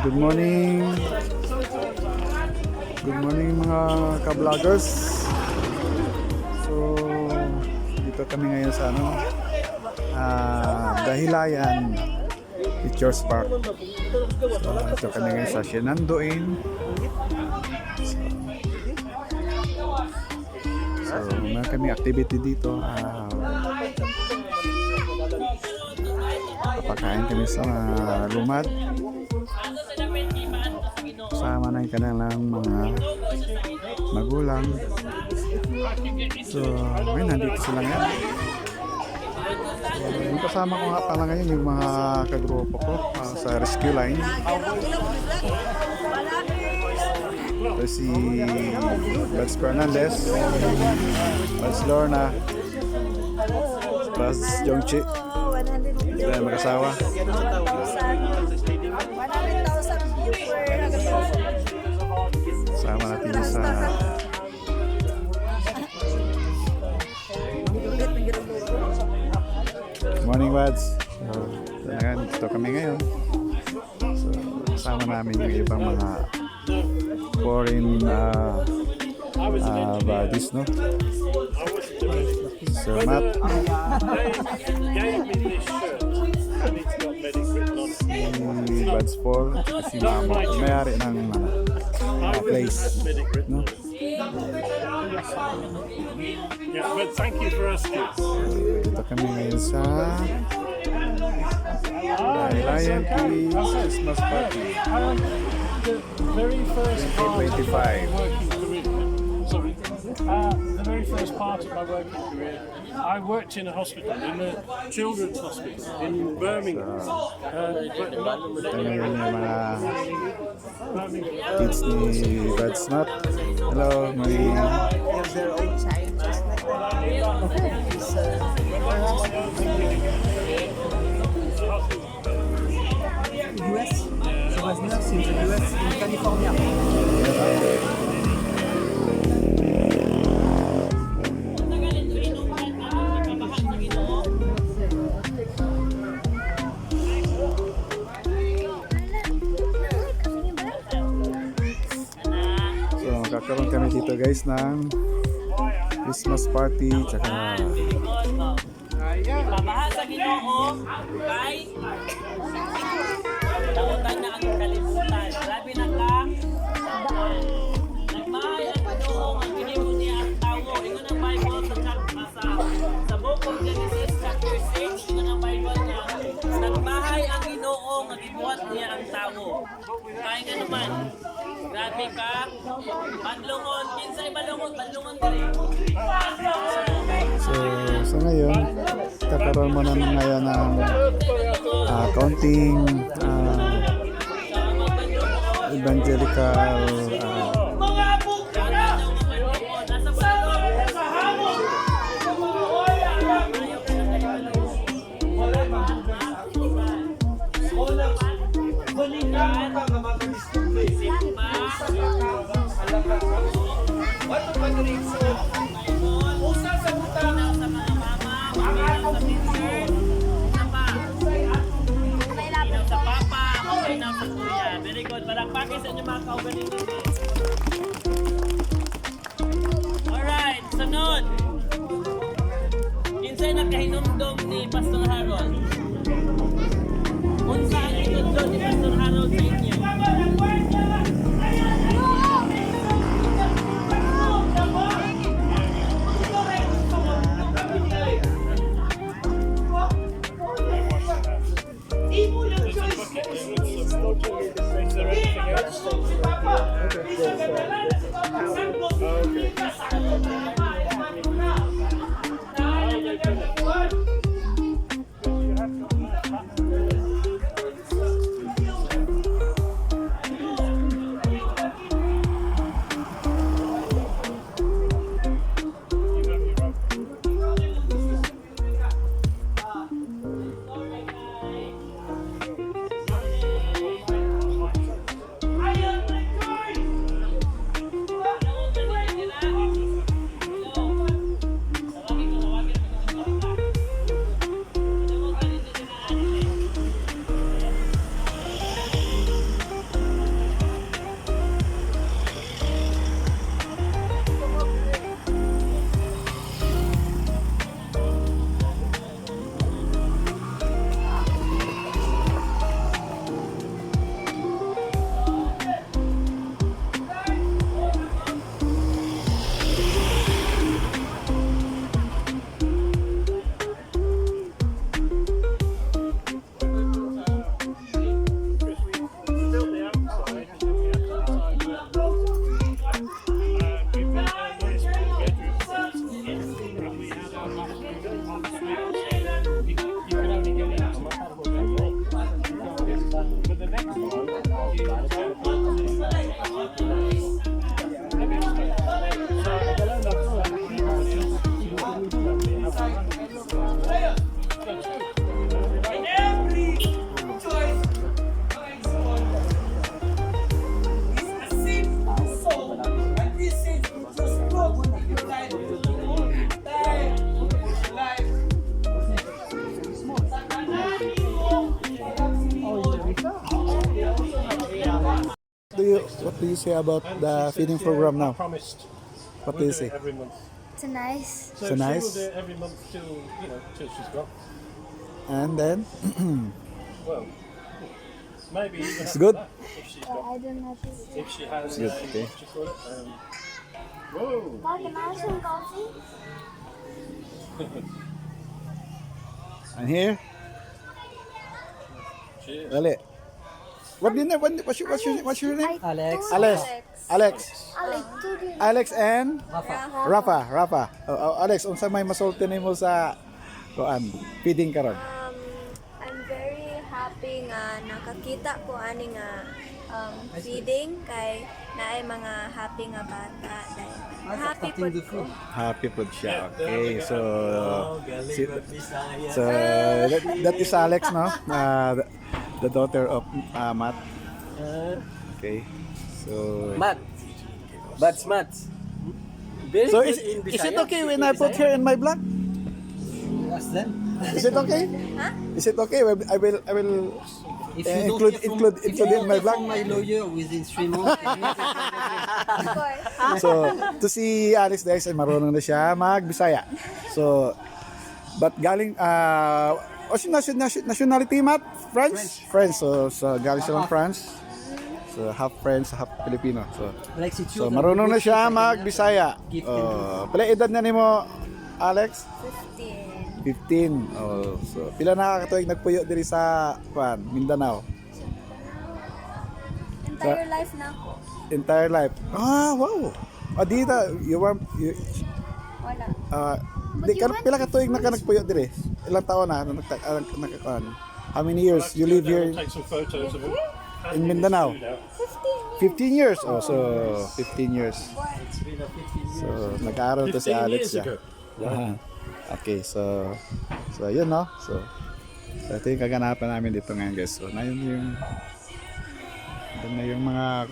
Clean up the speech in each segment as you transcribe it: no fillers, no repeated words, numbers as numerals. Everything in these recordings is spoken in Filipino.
Good morning. Good morning mga ka-vloggers. So, dito kami ngayon sa Dahilayan Pictures Park. So, dito kami ngayon sa Shenandoah. So, meron kami activity dito. Pagkain kami sa lumad. Kasama na yung kanilang mga magulang. So, ngayon nandito sila ngayon. So, yung kasama ko nga pala ngayon yung mga kagrupo ko sa rescue line. Ito si Bats Fernandez, Bats Lorna, Bats Jongchi. Sila mag-asawa. 100,000 viewer. Sama natin sa morning Wads. So, dito kami ngayon. So, kasama namin yung ibang mga foreign bodies, no? Sir Matt. Si Buds Paul. Si Mama. May-ari ng place, no? Yeah, but thank you for asking. Dito kami ngayon sa Dahilayan Christmas Party. The very first part of my 2025. working career. Sorry. The very first part of my working career, I worked in a hospital, in a children's hospital in Birmingham. Ito ngayon yung mga kids ni Buds Matt. Hello, Marie. They have their own child, just like that. US. She was nurse in the US, in California. So, magkakaroon kami dito guys ng Christmas party tsaka Pamahal sa Ginoo kay nautan na ang kalibutan. Grabe na ka. Nagmahal ang Ginoo ang ginimo niya ang tawo. Ingon ang Bible sa Book of Genesis chapter 6, ingon ang Bible niya. Nagmahal ang Ginoo nga gibuhat niya ang tawo. Kaya nga naman. Grabe ka. Badlungon, kinsay balungon diri. So ngayon, kakaroon mo naman ngayon ng counting evangelical Very good. Parang pakis sa inyo mga kaugaling nito. Alright, sunod. Kinsay nagkahinumdom ni Pastor Harold? Unsa ang hinumdom ni Pastor Harold sa inyo? Is there anything else? do you say about the feeding program now? Promised. What do you say? Every month. It's nice. So So she nice. will do it every month till till she's gone. And then Well, maybe even it's after good. that, if she's got, I don't know. if she has. good, okay. What do you call it? Whoa. Dad, can I have some coffee? And here, Cheers. dali. What's your name? Alex. Alex. Alex. Alex. Alex and Rafa. Rafa. Alex, unsa may masulti nimo sa kuan feeding karon? I'm very happy nga nakakita ko ani nga feeding kay naay mga happy nga bata dahil happy po ko. Happy food siya. Okay, so so that is Alex, no? The daughter of Matt. Okay. So Mats. Very so good in is it Bisaya. okay when I put her in my vlog? Ask them. Is it okay? Is it okay? I will If include if you in my don't vlog. from my lawyer within 3 months, Of course. So, to si Alex guys ay marunong na siya mag-Bisaya. So, but galing what's yung nationality, Matt? French. So galing siya ng France. So half French, half Filipino. like si So marunong na siya mag-Bisaya. Pila edad na nimo, Alex? 15. Oh, so pila na katuig nagpuyo diri sa Mindanao? Entire life na ako. Entire life. Ah, wow. Dito, Wala. pila ka tuig na ka nagpuyo dire? Ilang taon na nagkakuan? How many years you live here Take some photos of it. in Mindanao? 15 years. Oh, so 15 years. So nag-aaral to si 15 Alex years siya. ago. Okay, so yun, no? So ito yung kaganapan namin dito ngayon, guys. So na yung mga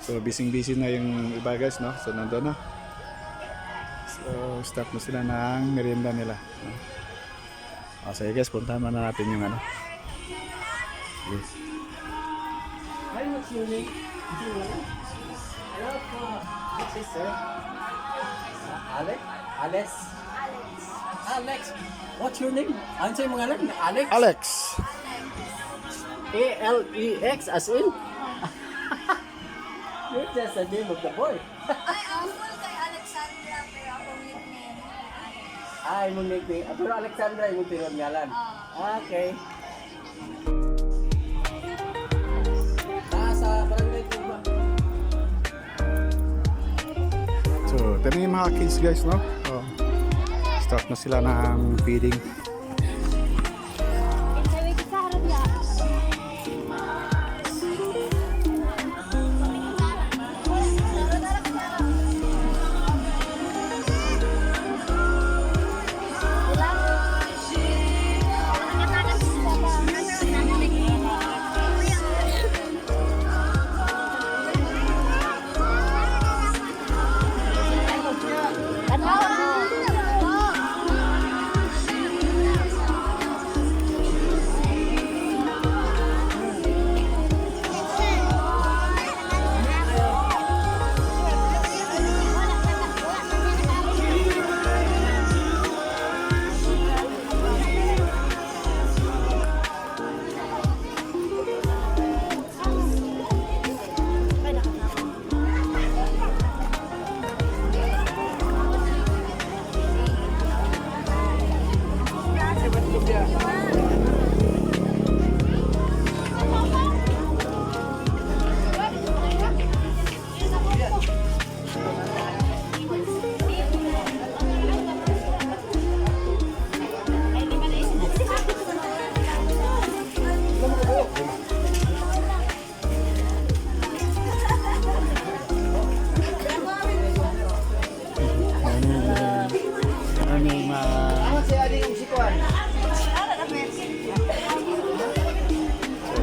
so busy na yung iba, guys, no? So nandun na. So start na sila ng merienda nila, no? So guys, puntahan na natin yung ano. Yes. Hi, what's your name? Sister. Alex. What's your name? Ano sa'yo mga alam? Alex? Alex. A-L-E-X as in? You're just the name of the boy. Ay, ang full kay Alexandra pero akong nickname Alex. Ay, mong nickname. Pero Alexandra, yung tinod ngalan. Okay. Sa barangay ko ba? So ito na yung mga kids, guys, no? So, start na sila ng feeding.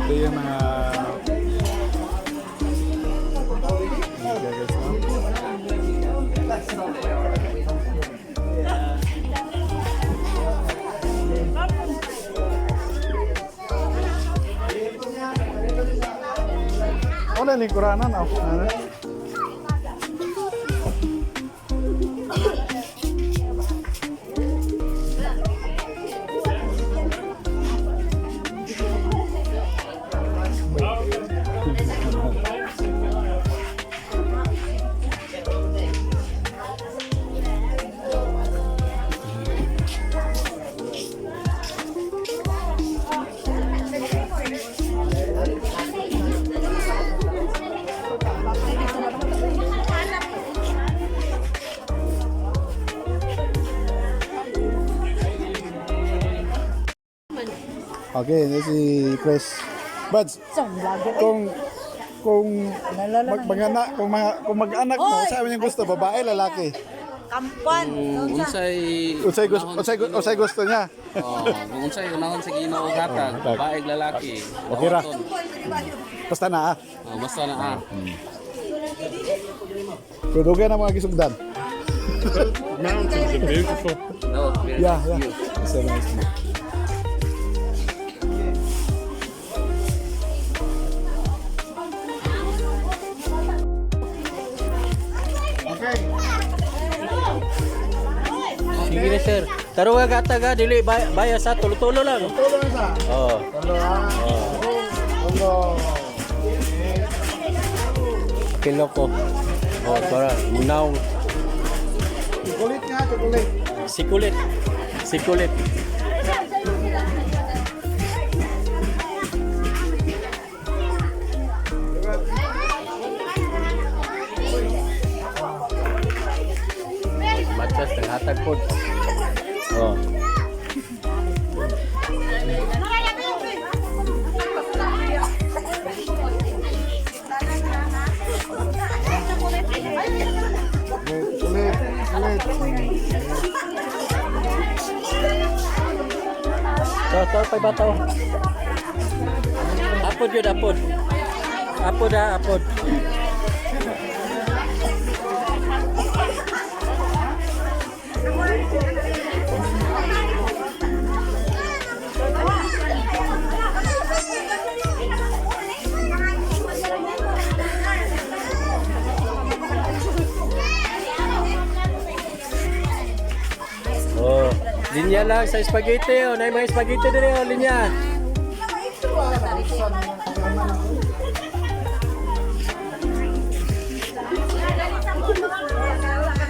Ito yung mga Wala ni kuranan ako. Ano? Okay, ini si Chris. Buds, kung mag-anak, kung mag-anak mo, sa amin yung gusto, babae, lalaki. Kampan. Unsay gusto niya. Kung unsay unahon sa Ginoo gatag, babae ug lalaki. Okay ra. Basta na Basta na Kudugan ang mga gisugdan. Mountains are beautiful. No, Yeah. So nice. Okay. Sige na sir. Taro nga gata dili baya sa tulo-tulo lang. Tulo na sa. Oh. Tulo ha. Tulo. Kilo ko. Oh, para munaw. Kulit nga, kulit. Sikulit. Sikulit. Matras ng hatag po. Oh. Kulit. To pay bataw. Apod yun, apod. Apod ha, apod. Oh, linya lang sa spaghetti. Oh, na may spaghetti din oh, linya.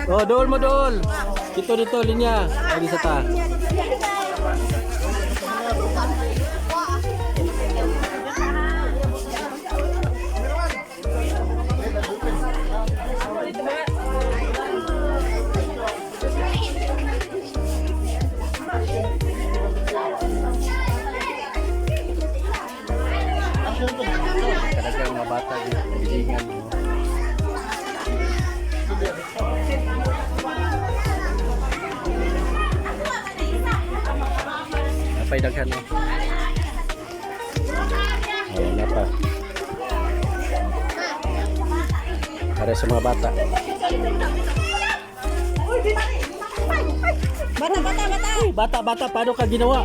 Oh, dool mo dool. Dito linya. Ay sa ta. Talagang mga bata yung bilingan mo. Napay daghan mo. Oh, napa. Para sa mga bata. Bata, paano ka ginawa?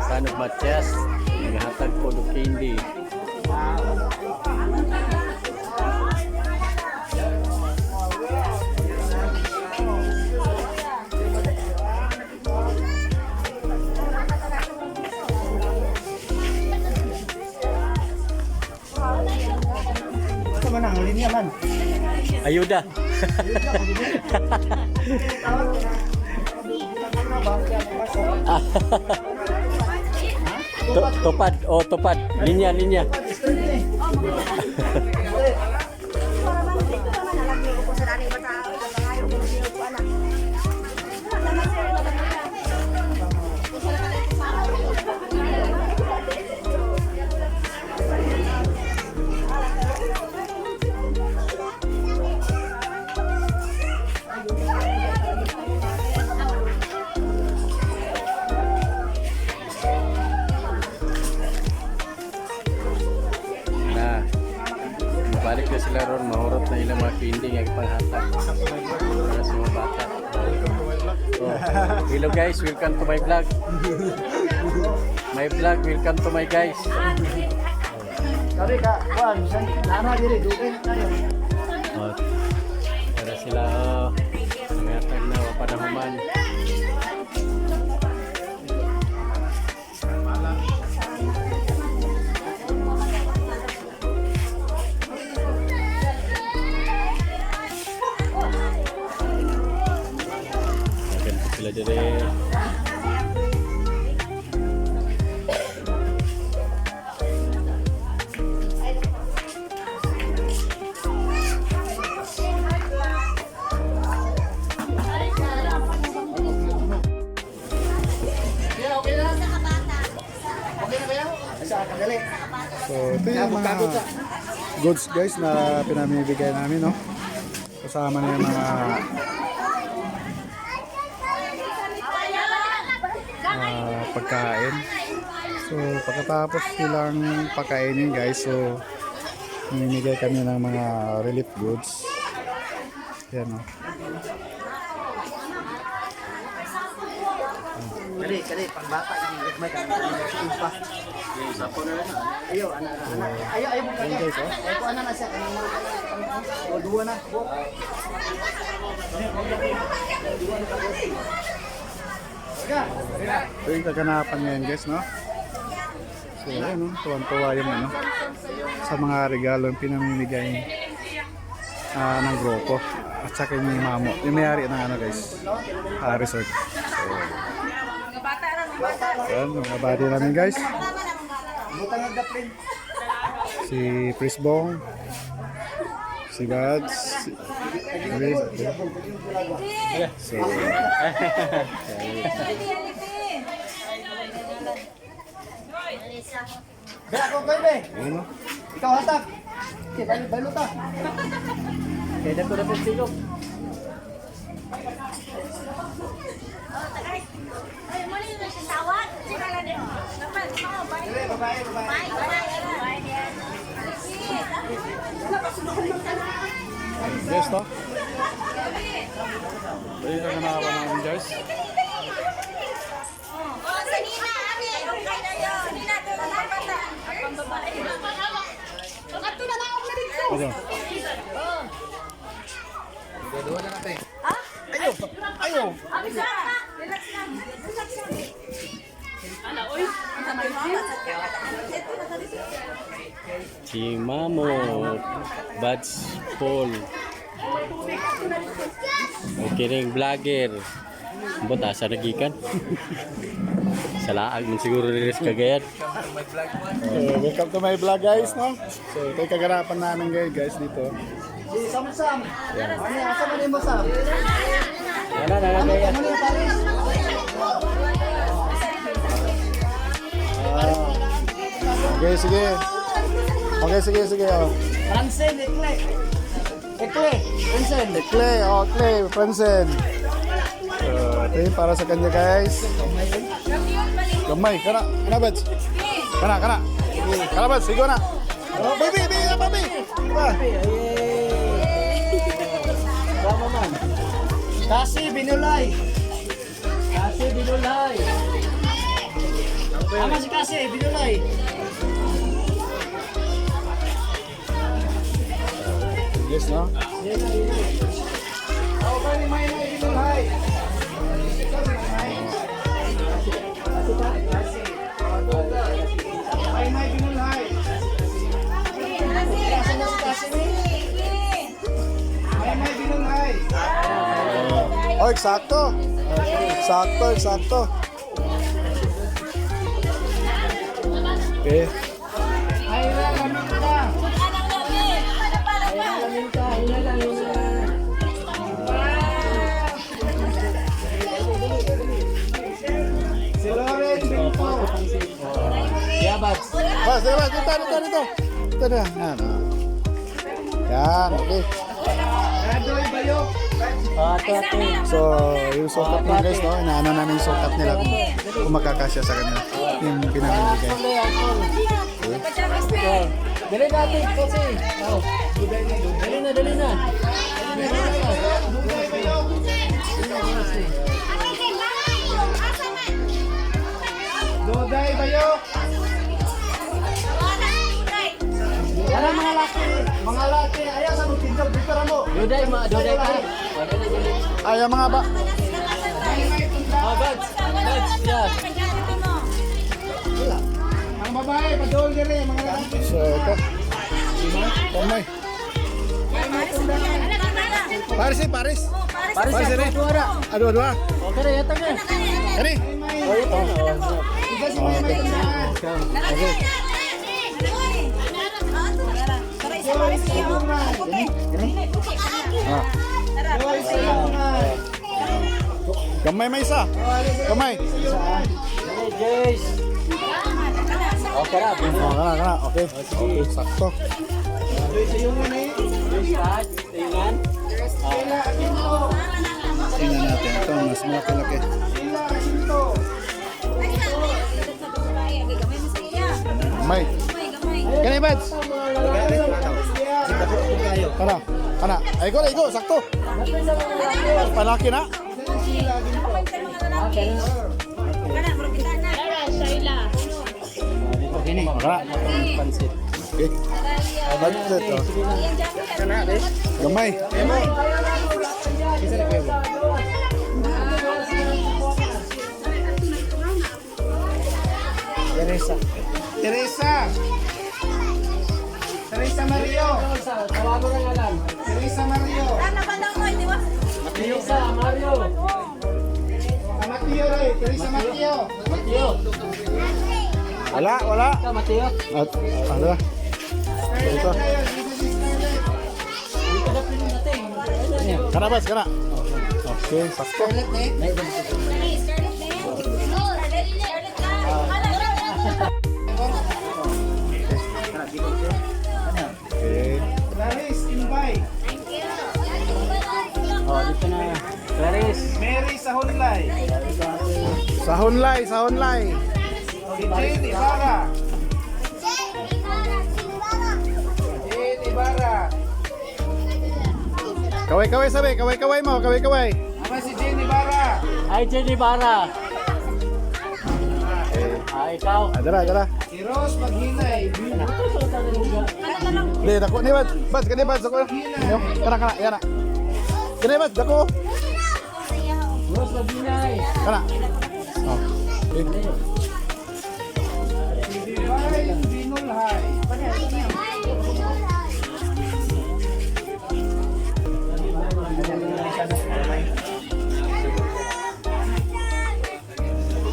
Son of Matias, naghatag po ng candy. Ito man ang linya man. Ayuda. Tupad. Linya. nga ipanghatag para sa mga bata. Oh. Hello guys, welcome to my vlog. My vlog, welcome to my guys. Sabi ka, Juan, nana diri, dugay na tayo. Oh. Para sila nanghatag na panahuman. Sila dire. So, ito yung mga goods guys na pinamibigay namin, no? Kasama na yung mga pagkain. So, pagkatapos silang pakainin guys, so namimigay kami ng mga relief goods. Yan, no? Kali, pangbata ini may ka. Pa. Ayo, ayo mo kanya. Ay ko ana na siya kanina. O duwa na. Ito yung kaganapan ngayon guys, no? So, ayun, no? Tuwan-tuwa yung ano, sa mga regalo yung pinamimigay ng grupo. At saka yung mamo, yung may-ari ng ano guys, resort. So, ayan, mga body namin guys. Si Prisbong, si Bads, si Riz. So, Kaya ko kay be. ayun, no? Ikaw hatak. Okay, balo ta. Kaya dako na po silog. Yes, to? Ito yung kaganapan namin guys. Ito. Si Mamo, Bats Paul. Okay ring vlogger. Ambot asa nagikan. Salaag man siguro rin sa Cagayan. Welcome to my vlog guys, no? So, ito yung kaganapan namin guys dito. Si Sam. Ano asa man mo Sam? Ano na Cagayan? Ano yung Paris? Okay, sige. Okay, sige. Oh. Fransen, Ekle, Fransen. Clay, Fransen. So, ito yung para sa kanya guys. Gamay, kana Bads. Kana. Kana Bads, sigo na. Oh, baby. Tama man. Kasi binulay. Tama si Kasi binulay. Yes, no? Ako ba ni may binulay? May binulay. Kasi na si Kasi ni. May binulay. Oh, eksakto. Okay. Ay na kami na. Si Loren Binto. Yabats. Bas, dito. Ito na. Yan. Yan, okay. Adoy Bayo. So, yung sukat nila guys, no? Inaano namin yung sukat nila kung makakasya sa kanila. Yung pinamimigay. Dali natin kasi. Dali na. Doday bayo. Wala mga laki. Mga laki. Ayaw sa mo pinjog dito ra mo. Doday ka. Ay, mga ba? Buds, yeah. Mga babae, padol dire, mga lalaki. So, ito. Kamay. Paris eh, Paris. Paris Paris, ako tuara. Aduh, aduh. Okay na yata ka. Kani? Oh, ito. Iba si mga may tandaan. Kamay may isa. Kamay. Hey, Jace. Okay na. Oh, kana. Okay. Okay, sakto. Tingnan. Tingnan natin. Ito, mas malaki-laki. Kamay. Kani, Bads? Kana. Kana. Ay, go. Sakto. Palaki na. Kana. Pansit. Okay. Bads ito. Gamay. Teresa Mario. Tawago na nga lang. Teresa Mario. Teresa, Mario. Mateo ray, Teresa Mateo. Mateo. Wala. Ka, Mateo. At, ano ba? Ito. Kana, Bads, kana. Okay, sakto. Okay. Clarice Imbay. Oh, dito na. Clarice. Mary Sahonlay. Sahonlay. Si Jane Ibarra. Jane Ibarra. Kaway sabi, kaway mo, kaway. Ama si Jane Ibarra. Ay, Jenny Barra. Ikaw. Dara. Si Rose Maghinay. Di, dako ni Bads. Bads, kani Bads ako. Kana, yana. Kani Bads, dako. Rose Labinay. Kana. Oh. Okay. Si Divine Binulhay.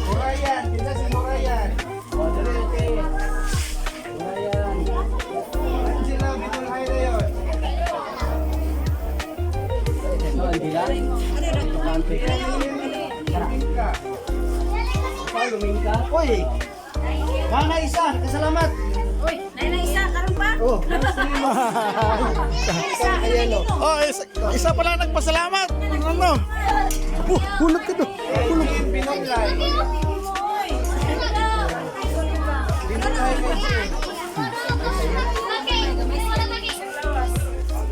Morayan, kita si Morayan. Angela Binulhay na yun. Lumingka. Uy! Mana isa, kasalamat. Uy, isa, karon pa? Oh, Oh, isa pala nagpasalamat. Ano? Hulog ka do. Hulog. Binulhay. Binulhay kasi.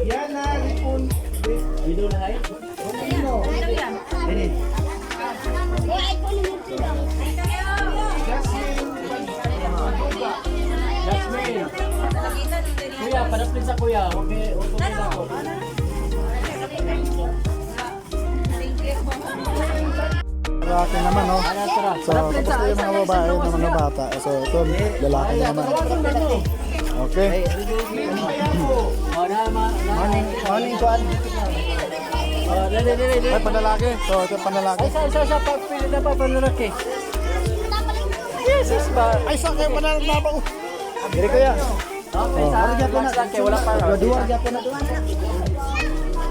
Yana Ripon. Binulhay. Jasmine. Kuya, panapin sa kuya. Okay, ako. Lalaki naman, no? So, tapos na yung mga babae ng mga bata. So, ito, lalaki naman. Okay. Morning, Juan. Ay, panlalaki. So, ito panlalaki. Isa, pagpili na pa panlalaki. Yes, ba? Ay, sa kayo panlalaki. Diri ko ya. Okay, sa wala pa. Dua gyapon na duan.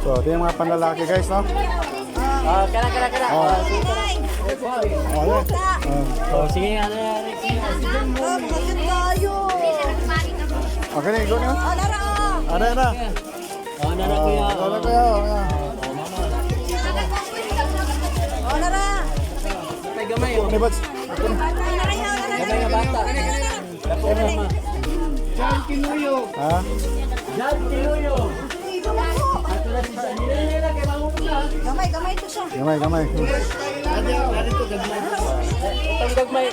So, ito yung mga panlalaki, guys, no? Kara. Oh, yeah. Oh, sige, ano. Okay na, go na. Ada. Oh, nana kuya. Ada kuya. May gamay, oh. Ini Bads. Gamay nga bata. Dapo mama. John Kinuyo. Ha? Jan Kinuyo. Gamay to siya. Gamay. Itong gagmay.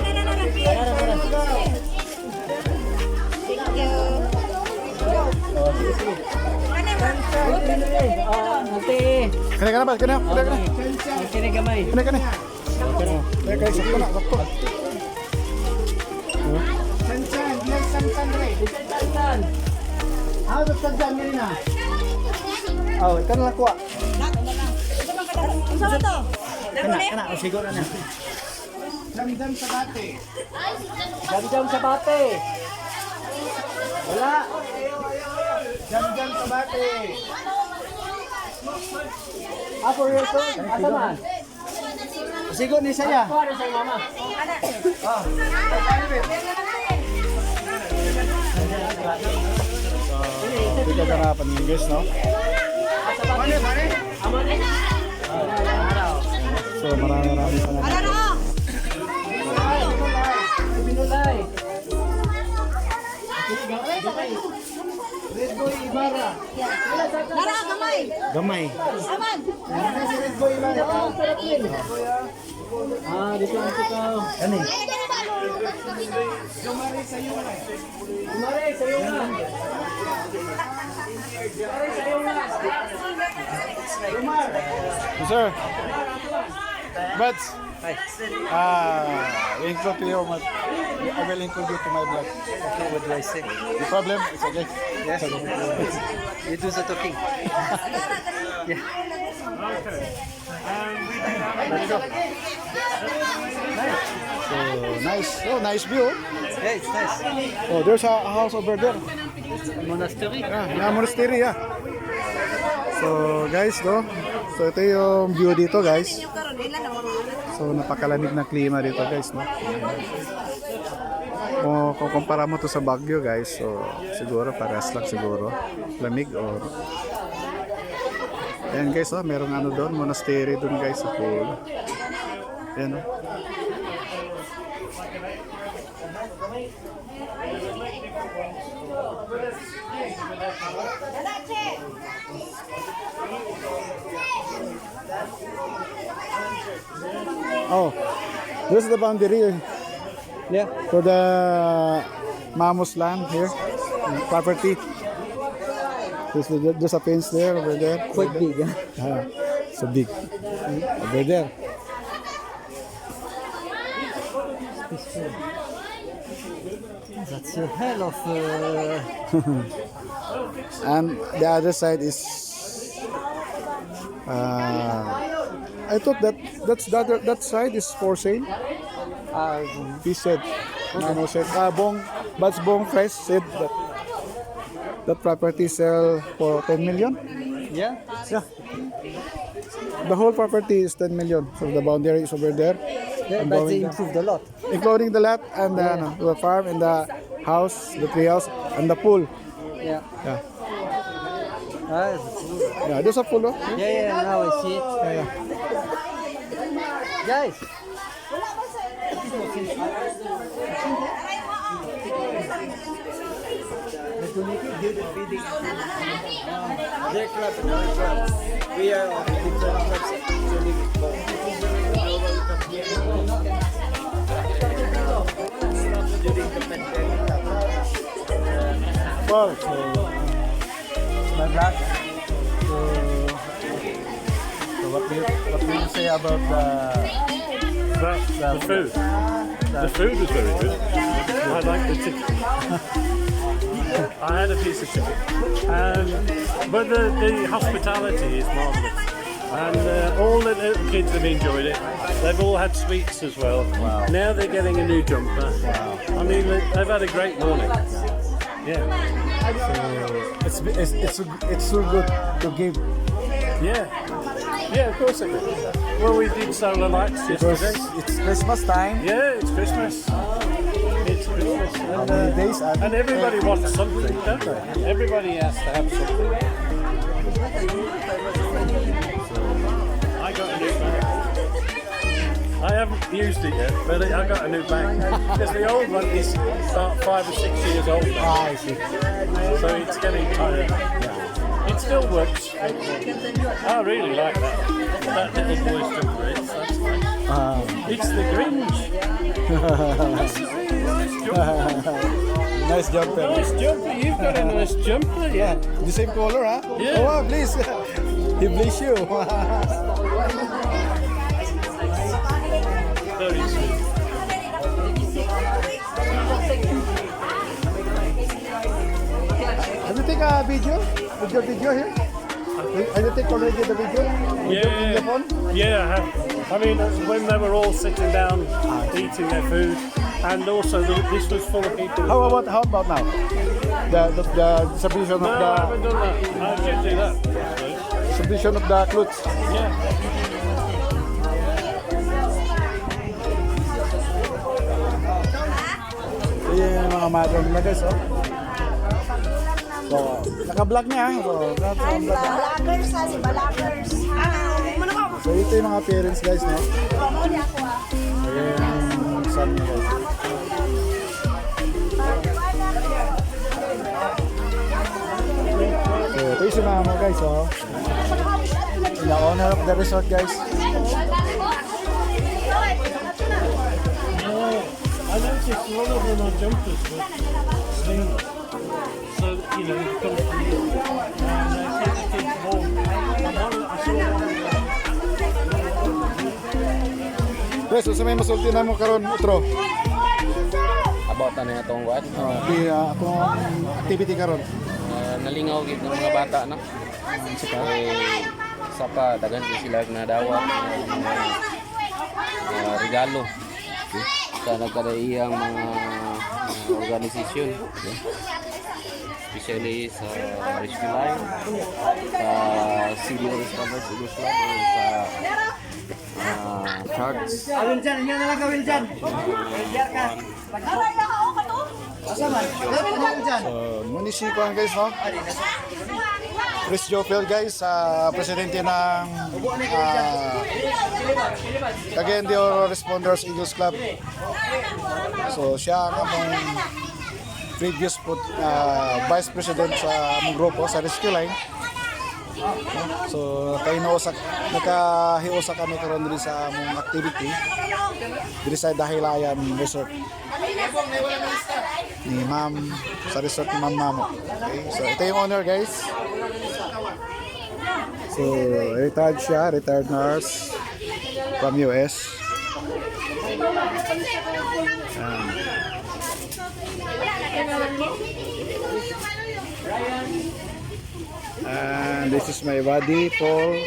Ate. Kena ba? Kena. Kini gamay. Kena. Kaya sakto na, sakto. Sansan. Ah, sansan ni na. Oh, ito na lang kuha. Kana, siguro na. Jam sa bate. Wala. Jam sa bate. Apo rito. Asa man? Sigo ni saya. Kuha sa mama. Dito ka na paningis, no? So, marami salamat. Binulay. Red Boy Ibarra. Gamay. Red Boy Ibarra. Ah, dito ang ikaw. Ani. Sumari sa iyo na. Sir. Buds. Include you. I will include you to my vlog. Okay, what do I say? No problem. It's okay. Yes. You do the talking. Yeah. So, nice. Oh, nice view. Yeah, it's nice. Oh, there's a house over there. Monastery. Yeah, monastery, yeah. So, guys, no? So, ito yung view dito, guys. So, napakalamig na klima dito, guys, no? Kung kumpara mo to sa Baguio, guys, so, siguro, parehas lang siguro. Lamig, or... Ayan, guys, oh, merong ano doon, monastery doon, guys, sa pool. Ayan, no? Oh, this is the boundary. Yeah. For the Mamos land here, property. There's a fence there, over there. Quite big, huh? So big. Over there. That's a hell of... And the other side is. I thought that side is for sale. He said, Mamo said, Buds Bong Fresh said that property sell for 10 million. Yeah? Yeah. The whole property is 10 million. So the boundary is over there. Yeah, And but going they down. improved a lot. Including the lot and the farm and the house, the tree house, and the pool. Yeah. Yeah. Ah, Yeah, there's a pool. Oh. yeah, now I see it. Yeah. Guys! We are on different clubs. During the pandemic, Well, so, my vlog. So what do you say about The food. The food was very good. I liked the chicken. I had a piece of chicken. But the hospitality is marvellous. And all the little kids have enjoyed it. They've all had sweets as well. Wow. Now they're getting a new jumper. Wow. I mean, they've had a great morning. Yeah. So it's so good to give Yeah. Yeah, of course it is. Well, we did solar lights because yesterday. it's Christmas time. Yeah, it's Christmas. It's Christmas. How many days? And everybody wants something, don't they? Everybody has to have something. I got a new bag. I haven't used it yet, but I got a new bag. Because the old one is about 5 or 6 years old now. I see. So it's getting tired. It still works. I really like that little boy's jumper. That's nice. It's the Grinch. Nice jumper. Nice jumper. You've got a nice jumper. Yeah, the same color, huh? Yeah. Oh, wow, please. He bless you. Very sweet. Have you take a video? With your video here? Have you take already the video? With your phone? Yeah, I have. I mean, when they were all sitting down eating their food, and also this was full of people. How about now? The distribution No, of I haven't done that. I should do that. the distribution of the clothes. Yeah. Ayan yung mga madam na guys, oh. So, naka-vlog niya, ha? So, Balagers ha, si Balagers. so, ito yung mga parents guys, no? Ayan yung son niya guys. So, ito yung sinama guys, oh. The owner of the resort guys. I noticed a lot of them are jumpers with slings. So, you know, you come to you and they keep the kids warm. I saw one Guys, so sa may masulti na mo karon utro. About na niya itong what? Di akong activity karon. Nalingaw gid ng mga bata na. Sa pa dagan din sila na dawat regalo sa nagkadaiyang mga organisasyon, especially sa Rescue Line, sa City Responders Eagles Club, sa Sharks. Awil dyan, yan na lang gawil dyan. So, munisipyo guys, no? Chris Jopel guys, presidente ng Cagayan de Oro Responders Eagles Club. So, siya ang among previous vice president sa among grupo sa Rescue Line. So, nakahiusa kami karon diri sa among activity diri sa Dahilayan Resort ni Ma'am, sa resort ni Ma'am Mamo. Okay, so ito yung owner guys. So, retired nurse from US. And this is my buddy Paul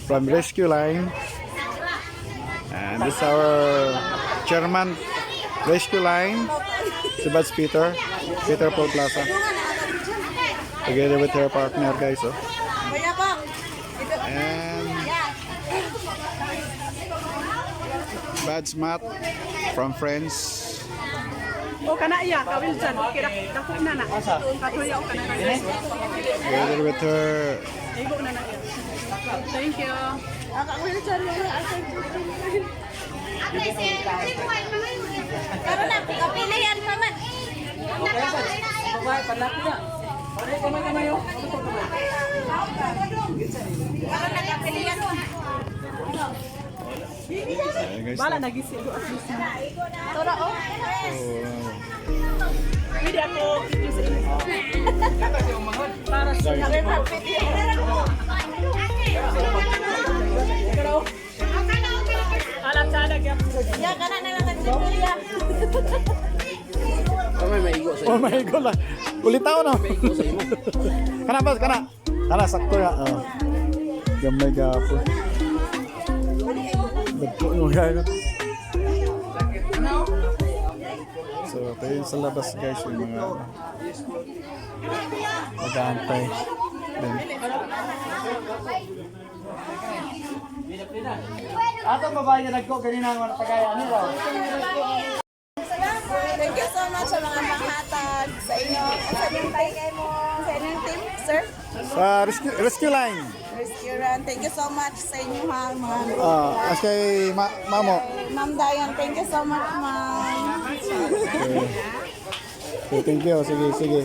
from Rescue Line. And this is our chairman Rescue Line, si Buds Peter Paul Plaza. Together with her partner guys, oh. And Buds Matt from Friends. O kana iya kawil dyan. Kira dako na na. Katuya o kana na. Together with her. Igo na na. Thank you. Kawil dyan. Karon na, kapilihan pa man. Bye, padlaki na. Pare kamay yo. Karon na, kapilihan pa. Guys, Bala nagisigo at least. Tora o. Pwede ako video sa inyo. Para sa alam sana kaya. Ya, kana na lang nagsimulia. Kamay maigo sa oh my god lah. Ulitaw no. Kana ba kana? Kana sakto ya. Gamay gapo. Betul no guys. So, ito yung sa labas guys, yung mga mag-aantay. Atong babae na nagko ganina ang mga tagayan nila. Thank you so much sa mga panghatag sa inyo. Sa inyong tayo mo, sa inyong team, sir. Sa Rescue Line. Rescue Run. Thank you so much sa inyo ha, mga As kay Mamo. Ma'am Dayan. Thank you so much, ma'am. Okay, thank you. Sige.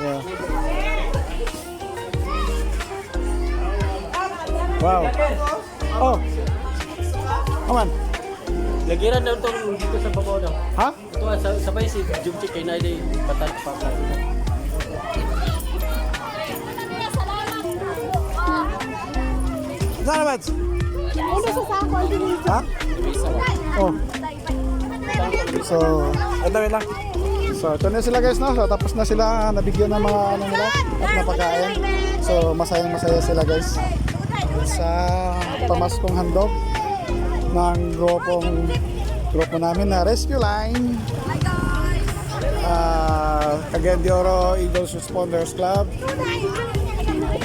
Yeah. Wow. Oh. Aman. Lagiran na ito dito sa babaw daw. Ha? Ito sabay si Jumchi kay Naide patat pa. Saan na, Mads? Ha? Oh. So, ito lang. So, ito na sila guys, no? So, tapos na sila nabigyan ng mga ano nila at napakain. So, masayang-masaya sila guys sa pamaskong handog ng grupo namin na Rescue Line. Cagayan de Oro Eagles Responders Club.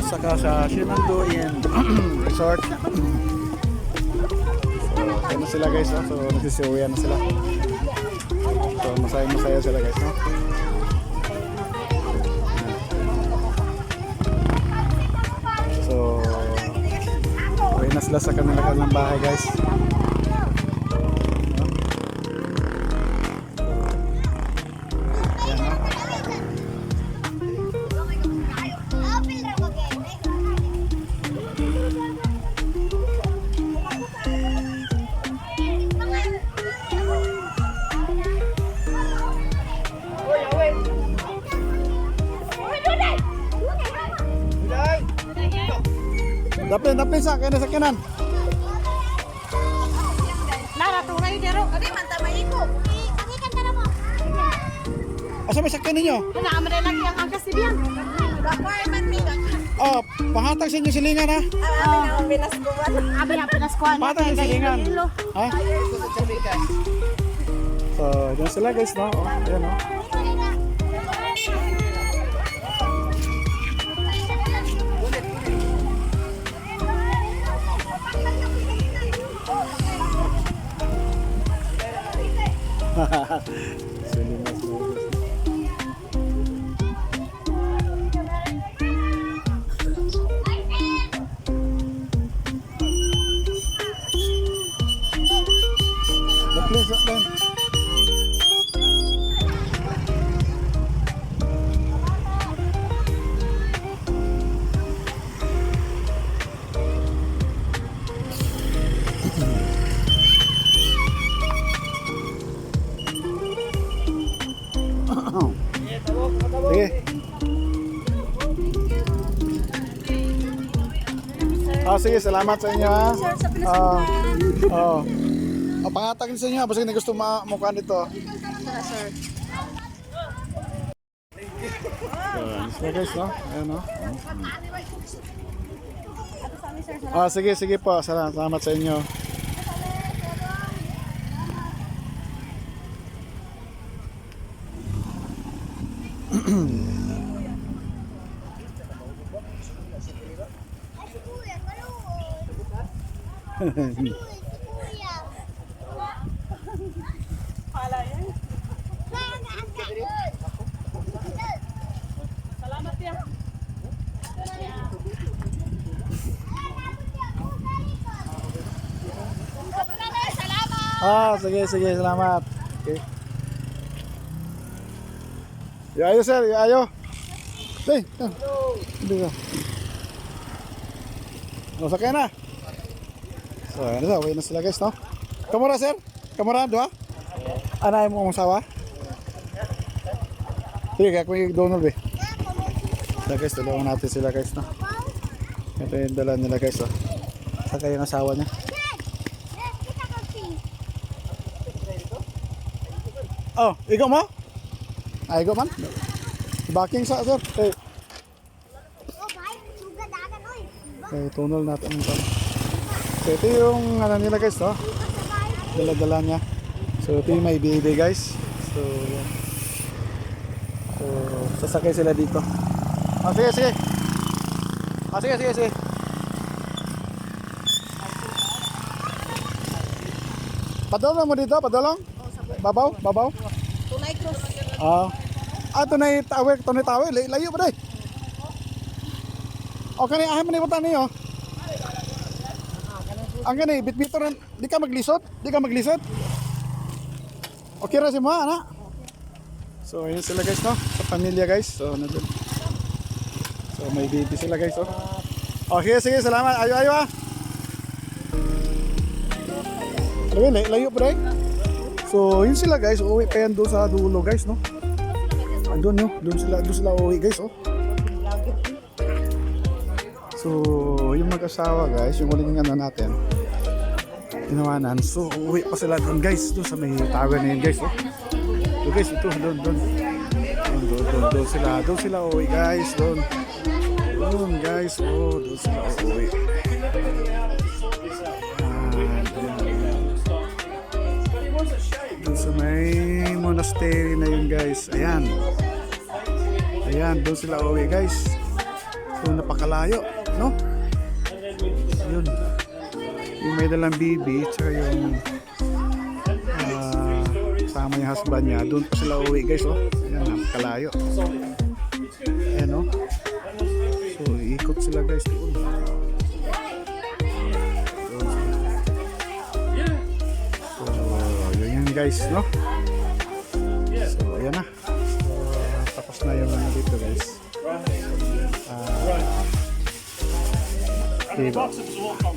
Saka sa Shinando Inn Resort. So, na sila guys, no? So, nagsisiuwian na sila. So, masaya sila guys, no? So, uwi na sila sa kanilang bahay guys. Ayan, no? Dapin sa kanan. Nara, tunay dero. Adi, manta maiko. Pakikan ka na mo. Asa may sakyan ninyo? Wala, aman lang yung angkas si Bian. Bakoy man migan. Oh, panghatag sa inyo silingan ha? Abi na pinaskuan. Panghatag sa silingan. Ha? So, dyan sila guys, no? Oh, ayan, no? Silimas mo. Please, then. Sige. Sige, salamat sa inyo ha. Pangatag sa inyo, basta hindi gusto mukhaan dito. Sige guys, no? Ayan, no? Sige po, salamat sa inyo. Salamat ya. Sige, salamat. Okay. Ayo sir, ayo. Hindi ka. Sakay na. So, ano sa, uwi na sila guys, no? Kamura sir? Kamura, dua? Anay mo ang sawa? Sige, kaya kung yung Donald eh. So guys, tulungan natin sila guys, no? Ito yung dala nila guys, oh. Saka yung asawa niya. Oh, ikaw mo? Ikaw man? Backing sa sir. Tunnel natin ito. So ito yung ano nila guys, no? Dala-dala niya. So ito yung may baby guys. So sasakay sila dito. Sige. Sige. Padolong mo dito, padolong? Babaw? Tunay cross. Tunay tawe, layo ba day? O kani ahay man ibutan niyo. Ang gani bitbito ran, di ka maglisod? Okay ra si mo, ana? So ayun sila guys, no? Sa pamilya guys. So may baby sila guys, oh. Okay, sige, salamat. Ayo. Ayun, layo pa rin. So, yun sila guys. Uuwi pa yan doon sa dulo guys, no? Doon, no? Doon sila uuwi guys, oh. So, yung mag-asawa guys, yung huling ano natin, inawanan. So, uuwi pa sila doon guys. Doon sa may tower na yun guys, oh. So guys, ito, doon sila uuwi guys, doon guys, oh, doon sila uuwi. Doon sa may monastery na yun guys, ayan, doon sila uuwi guys. So napakalayo, no? Yun, yung may dalang bibi, tsaka yung kasama yung husband niya, doon pa sila uuwi guys, oh. Ayan, napakalayo. Ayan, oh. So, ikot sila guys doon. So, yun guys, no? So, ayan na. So, tapos na yung ano dito guys.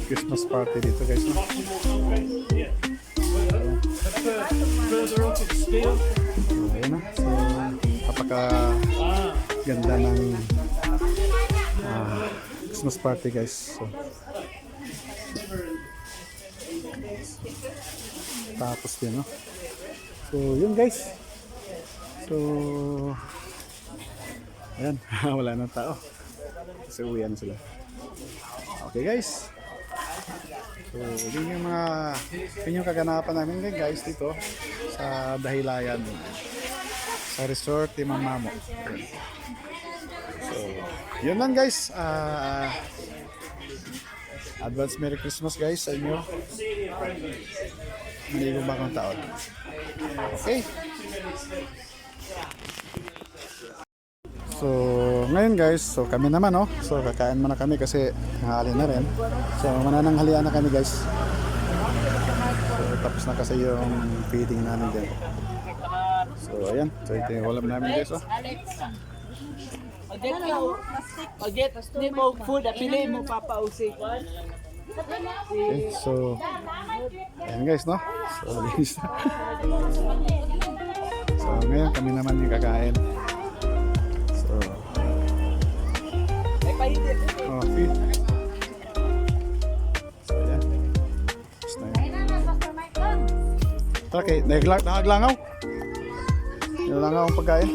Christmas party dito guys, no? Ayan na. So, kapaka ganda ng Christmas party guys. So, tapos din, no? So, yun guys. So, ayan. Wala nang tao. Kasi uwi na sila. Okay guys. So, yun yung kaganapan namin guys dito sa Dahilayan, sa resort ni Mama Mo. So, yun lang guys. Advance Merry Christmas guys sa inyo. Hindi ko bagong taon. Okay. So, ngayon guys, so kami naman, oh. So, kakain muna kami kasi hanghali na rin. So, manananghalian na kami guys. So, tapos na kasi yung feeding namin din. So, ayan. So, ito yung ulam namin guys, oh. Pag-get mo food, pili mo papausik. Okay, so, ayan guys, no? So, linis na. So, ngayon kami naman yung kakain. So, oh, feed. So, ayan. Tapos na yun. Okay, naglangaw. Naglangaw ang pagkain.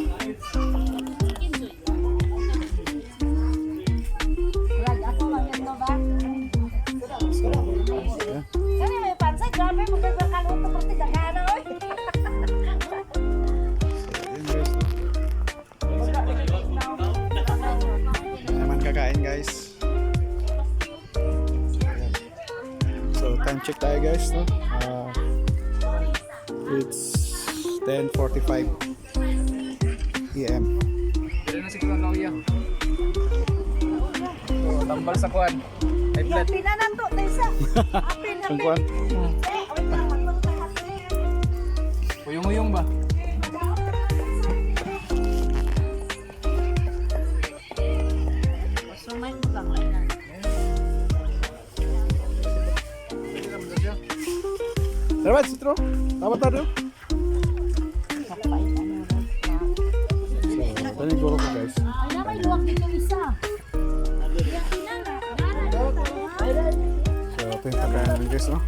Kakain guys. So time check tayo guys, no? It's 10:45 PM. Dili na siguro ang kauya. Oh, tambal sa kuan. High blood. Pinananto na isa. Apin, Ang kuwan? Uyong-uyong ba? Dapat sitro? Dapat tayo? So, tani guro ko guys. Ano may luwag dito isa? So, ito yung pagkain namin guys, no?